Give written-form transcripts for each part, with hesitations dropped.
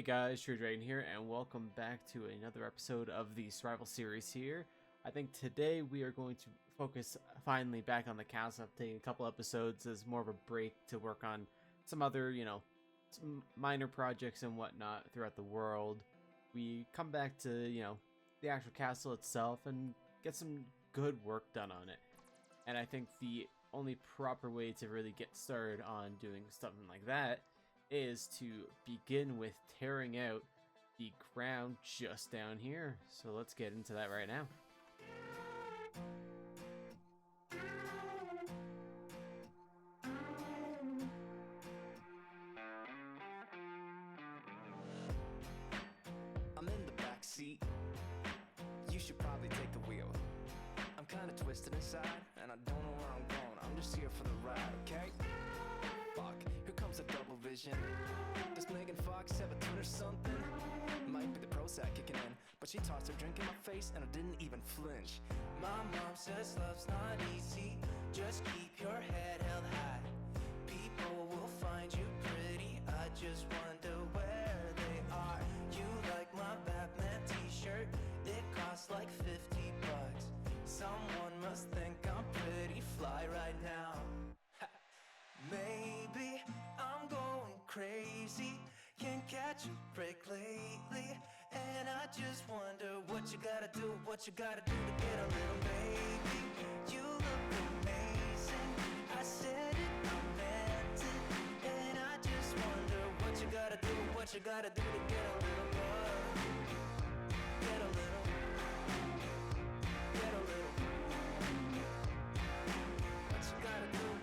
Hey guys, TrioSurvival here, and welcome back to another episode of the Survival series here. I think today we are going to focus finally back on the castle. I'm taking a couple episodes as more of a break to work on some other, some minor projects and whatnot throughout the world. We come back to, the actual castle itself and get some good work done on it. And I think the only proper way to really get started on doing something like that is to begin with tearing out the ground just down here. So let's get into that right now. I'm in the back seat. You should probably take the wheel. I'm kind of twisted inside, and I don't know where I'm going. I'm just here for the ride, okay? Fuck, here comes a double vision. Does Megan Fox have a twin or something? Might be the Prozac kicking in, but she tossed her drink in my face, and I didn't even flinch. My mom says love's not easy. Just keep your head held high. People will find you pretty. I just wonder where they are. You like my Batman t-shirt? It costs like 50 bucks. Someone must think I'm pretty fly right now. Maybe I'm going crazy. Can't catch a break lately, and I just wonder what you gotta do to get a little baby. You look amazing. I said it, I meant it, and I just wonder what you gotta do to get a little love. Get a little.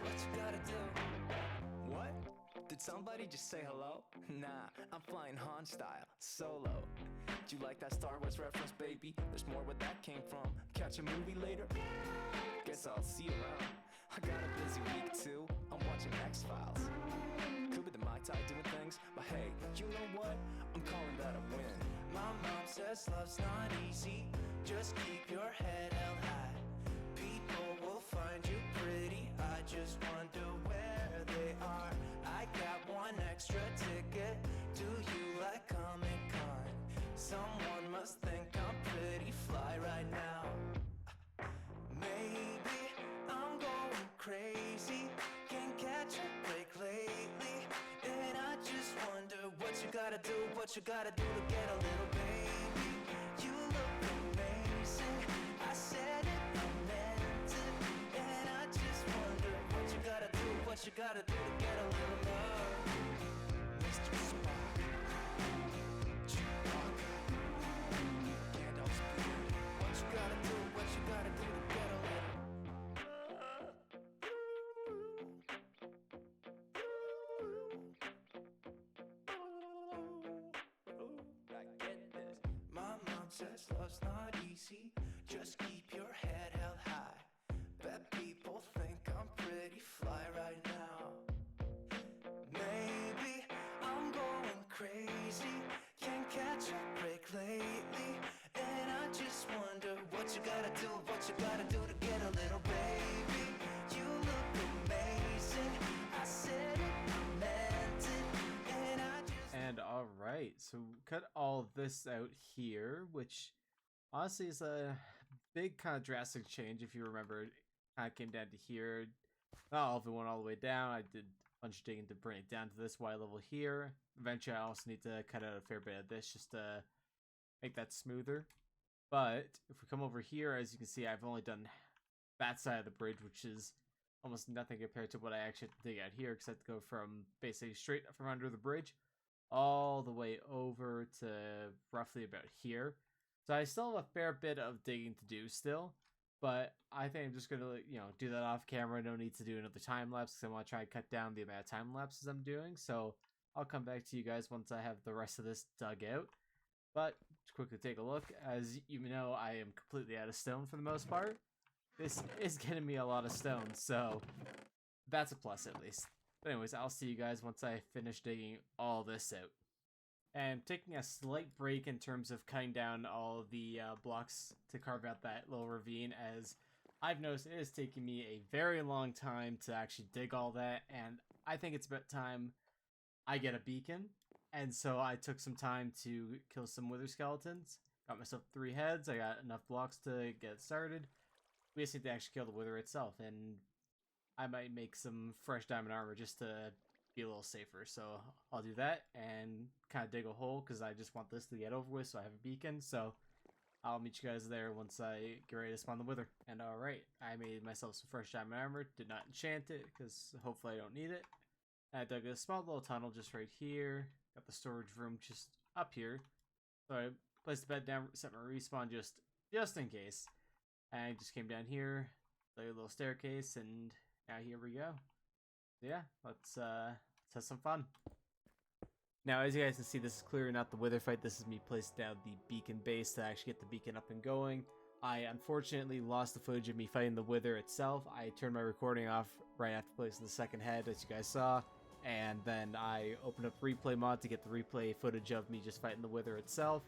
What you gotta do? What? Did somebody just say hello? Nah, I'm flying Han style, solo. Do you like that Star Wars reference, baby? There's more where that came from. Catch a movie later? Guess I'll see you around. I got a busy week too. I'm watching X-Files. Could be the Mai Tai doing things, but hey, you know what? I'm calling that a win. My mom says love's not easy. Just keep your head held high. People will find you pretty. I just wonder where they are. I got one extra ticket. Do you like Comic-Con? Someone must think I'm pretty fly right now. Maybe I'm going crazy. Can't catch a break lately, and I just wonder what you gotta do to get a little baby. You look amazing. I said it, I meant it, and I just wonder what you gotta do to get a little love. Mr. Spock, Chewbacca, Gandalf's beard. What you gotta do to get a little. I get this. My mom says love's not easy. Just keep your head held high. Bet people think I'm pretty fly right now. Maybe I'm going crazy. Can't catch a break lately, and I just wonder what you gotta do to get a little baby. You look amazing. I said it, I meant it, and I just. And alright, so cut all this out here, which honestly is a big kind of drastic change. If you remember, it kind of came down to here. Not all of it went all the way down. I did a bunch of digging to bring it down to this Y level here. Eventually I also need to cut out a fair bit of this just to make that smoother. But if we come over here, as you can see, I've only done that side of the bridge, which is almost nothing compared to what I actually have to dig out here, because I have to go from basically straight from under the bridge all the way over to roughly about here. So I still have a fair bit of digging to do still, but I think I'm just gonna, do that off camera. No need to do another time lapse, because I want to try and cut down the amount of time lapses I'm doing. So I'll come back to you guys once I have the rest of this dug out. But to quickly take a look, as you know, I am completely out of stone for the most part. This is getting me a lot of stone, so that's a plus at least. But anyways, I'll see you guys once I finish digging all this out. And taking a slight break in terms of cutting down all the blocks to carve out that little ravine, as I've noticed it is taking me a very long time to actually dig all that, and I think it's about time I get a beacon And so I took some time to kill some wither skeletons. Got myself 3 heads. I got enough blocks to get started. We just need to actually kill the wither itself, and I might make some fresh diamond armor just to be a little safer. So I'll do that and kind of dig a hole because I just want this to get over with so I have a beacon. So I'll meet you guys there once I get ready to spawn the wither. And alright, I made myself some fresh diamond armor. Did not enchant it because hopefully I don't need it. I dug a small little tunnel just right here. Got the storage room just up here. So I placed the bed down, set my respawn just in case. And I just came down here, laid a little staircase, and now here we go. So yeah, let's have some fun. Now, as you guys can see, this is clearly not the wither fight. This is me placing down the beacon base to actually get the beacon up and going. I unfortunately lost the footage of me fighting the wither itself. I turned my recording off right after placing the second head, as you guys saw. And then I opened up replay mod to get the replay footage of me just fighting the wither itself.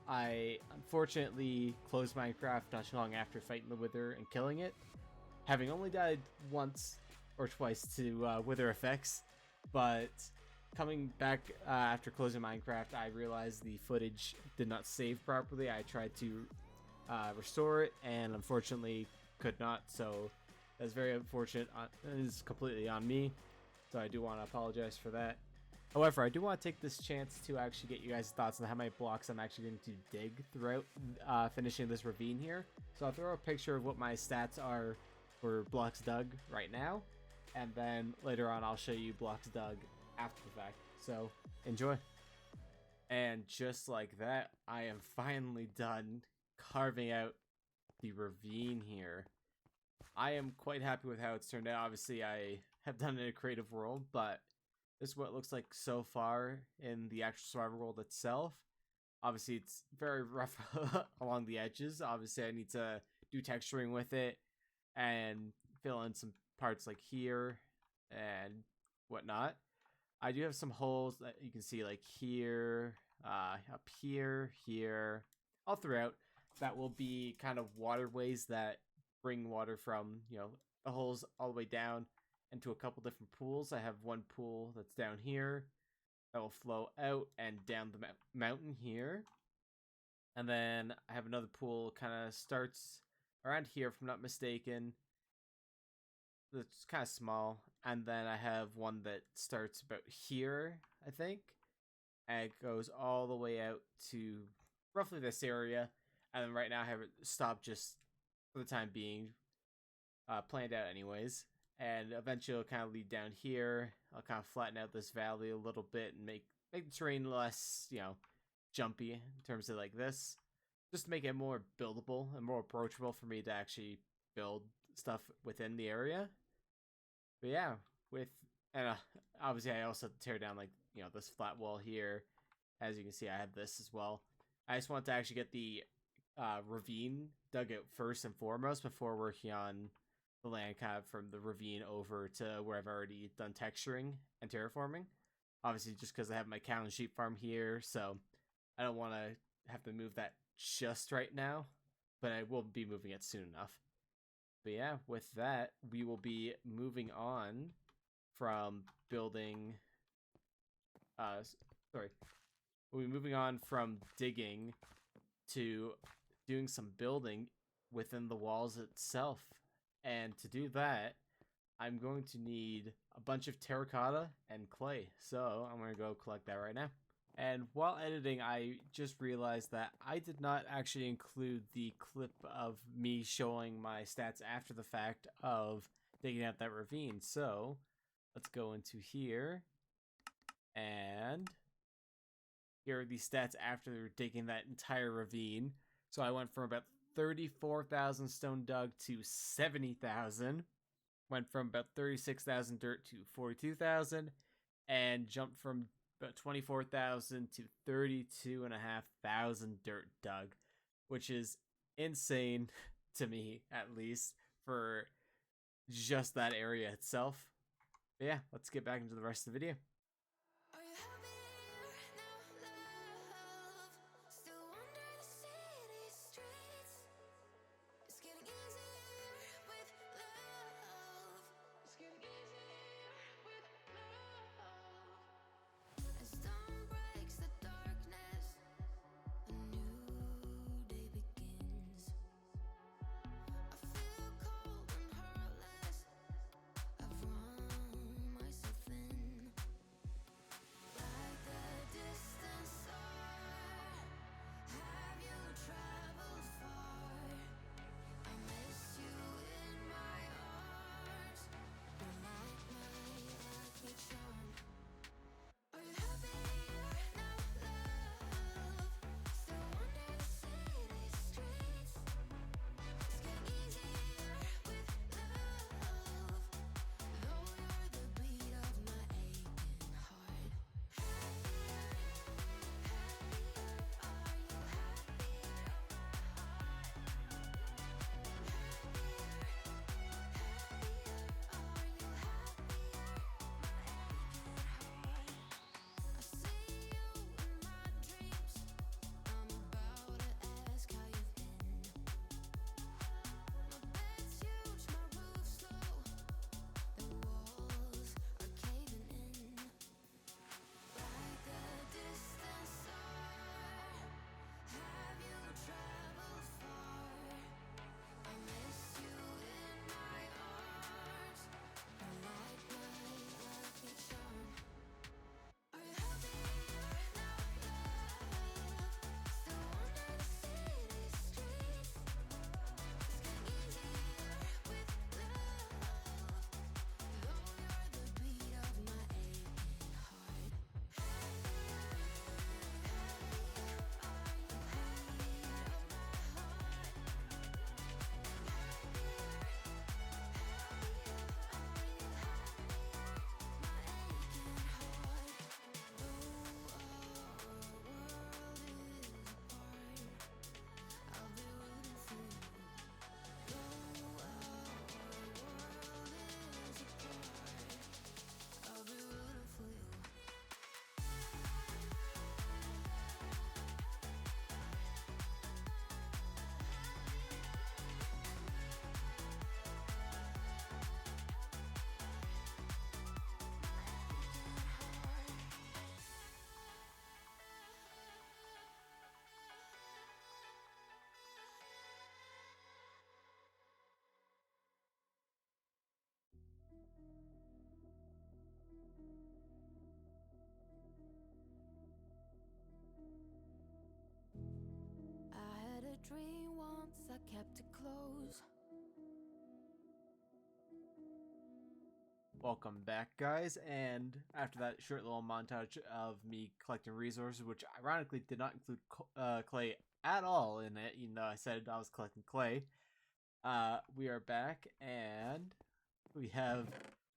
I unfortunately closed Minecraft not too long after fighting the wither and killing it, having only died once or twice to wither effects. But coming back after closing Minecraft, I realized the footage did not save properly. I tried to restore it and unfortunately could not, so that's very unfortunate. It is completely on me, so I do want to apologize for that. However, I do want to take this chance to actually get you guys' thoughts on how many blocks I'm actually going to dig throughout finishing this ravine here. So I'll throw a picture of what my stats are for blocks dug right now, and then later on I'll show you blocks dug after the fact. So enjoy. And just like that, I am finally done carving out the ravine here. I am quite happy with how it's turned out. Obviously, I have done it in a creative world, but this is what it looks like so far in the actual survival world itself. Obviously, it's very rough along the edges. Obviously, I need to do texturing with it and fill in some parts like here and whatnot. I do have some holes that you can see like here, up here, here, all throughout. That will be kind of waterways that bring water from, the holes all the way down into a couple different pools. I have one pool that's down here that will flow out and down the mountain here. And then I have another pool kind of starts around here, if I'm not mistaken. It's kind of small. And then I have one that starts about here, I think. And it goes all the way out to roughly this area. And then right now I have it stopped just for the time being. Planned out anyways. And eventually it'll kind of lead down here. I'll kind of flatten out this valley a little bit and make the terrain less, jumpy in terms of like this. Just to make it more buildable and more approachable for me to actually build stuff within the area. But yeah, obviously I also have to tear down like, this flat wall here. As you can see, I have this as well. I just want to actually get the ravine dug out first and foremost before working on the land kind of from the ravine over to where I've already done texturing and terraforming. Obviously, just because I have my cow and sheep farm here, so I don't want to have to move that just right now, but I will be moving it soon enough. But yeah, with that, we will be moving on from building. We'll be moving on from digging to doing some building within the walls itself. And to do that, I'm going to need a bunch of terracotta and clay. So I'm going to go collect that right now. And while editing, I just realized that I did not actually include the clip of me showing my stats after the fact of digging out that ravine. So let's go into here. And here are the stats after digging that entire ravine. So I went from about 34,000 stone dug to 70,000. Went from about 36,000 dirt to 42,000. And jumped from about 24,000 to 32,500 dirt dug. Which is insane to me, at least, for just that area itself. But yeah, let's get back into the rest of the video. kept it close. Welcome back, guys, and after that short little montage of me collecting resources, which ironically did not include clay at all in it, even though I said I was collecting clay, we are back, and we have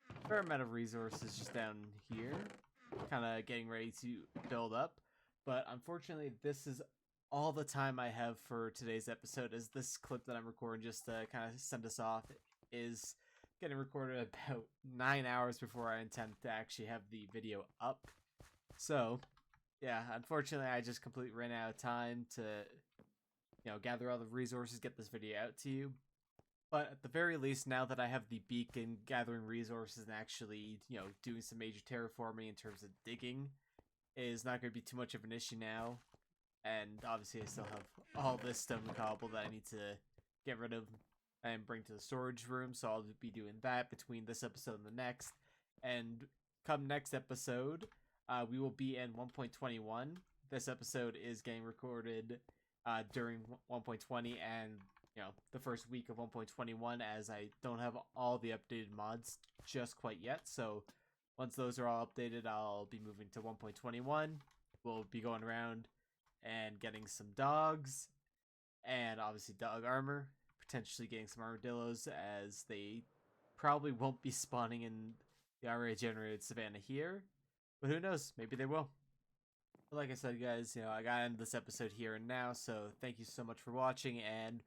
a fair amount of resources just down here, kind of getting ready to build up, but unfortunately this is all the time I have for today's episode, as this clip that I'm recording just to kind of send us off is getting recorded about 9 hours before I intend to actually have the video up. So, yeah, unfortunately I just completely ran out of time to, gather all the resources, get this video out to you. But at the very least, now that I have the beacon, gathering resources and actually, doing some major terraforming in terms of digging is not going to be too much of an issue now. And obviously I still have all this stone cobble that I need to get rid of and bring to the storage room, so I'll be doing that between this episode and the next. And come next episode, we will be in 1.21. This episode is getting recorded during 1.20 and the first week of 1.21, as I don't have all the updated mods just quite yet. So once those are all updated, I'll be moving to 1.21. We'll be going around and getting some dogs and obviously dog armor, potentially getting some armadillos, as they probably won't be spawning in the already generated savannah here, but who knows, maybe they will. But like I said, guys, I gotta end this episode here and now, so thank you so much for watching, and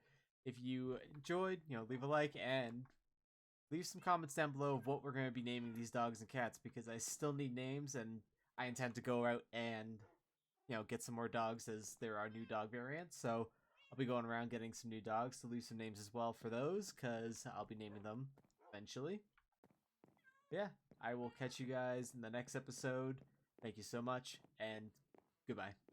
if you enjoyed, leave a like and leave some comments down below of what we're going to be naming these dogs and cats, because I still need names, and I intend to go out and get some more dogs, as there are new dog variants. So I'll be going around getting some new dogs to leave some names as well for those, because I'll be naming them eventually. Yeah, I will catch you guys in the next episode. Thank you so much, and goodbye.